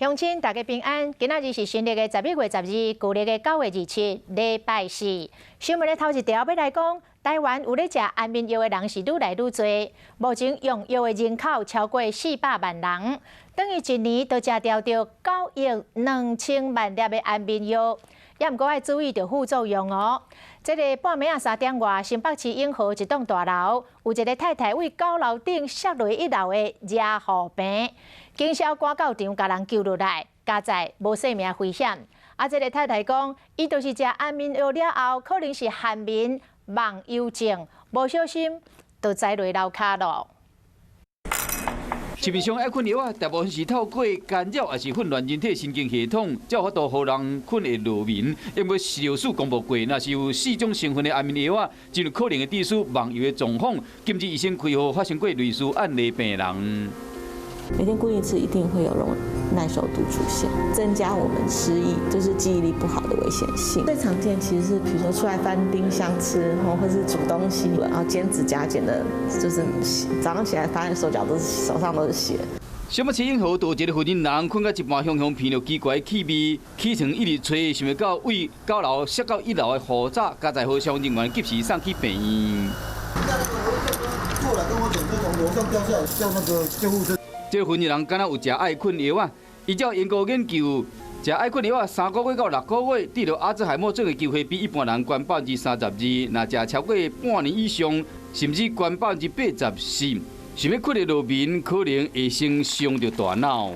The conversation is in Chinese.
乡亲大家平安，今仔日是新历的11月12，旧历的9月27，礼拜四。新闻的头一条要来讲，台湾有咧食安眠药的人是愈来愈多，目前用药的人口超过400万人，等于一年都食掉9亿2000万粒的安眠药。也毋过要注意到副作用哦。这个半暝啊3点外，新北市永和一栋大楼，有一个太太为9楼顶摔落1楼的热护病，警消赶到场，甲人救落来，加在无生命危险。这个太太讲，伊就是食安眠药了后，可能是酣眠忘忧症，无小心就栽落楼骹咯。市面上爱困药啊，大部分是透过干扰，也是混乱人体神经系统，才有法度互人困会入眠。因为食药署公布过，若是有4种成分的安眠药啊，进入可能会致使忘忧的状况。今日医生开号发生过类似案例病人。每天固定吃，一定会有耐受度出现，增加我们失忆，就是记忆力不好的危险性。最常见其实是，比如说出来翻冰箱吃，或是煮东西，然后剪指甲剪的，就是早上起来发现手上都是血。小木市永和有一个附近人困到一半，香香闻到奇怪的气味，起床一直吹，想要到为9楼摔到1楼的火灾，加在消防人员及时送去病院。过来跟我讲，就从楼上掉下来，叫那个救护车。这个份人敢若有食爱困药啊，依照研究研究，食爱困药啊3个月到6个月，治疗阿兹海默症的机会比一般人高32%，若食超过半年以上，甚至高84%。想要困得入眠，可能会先伤到大脑。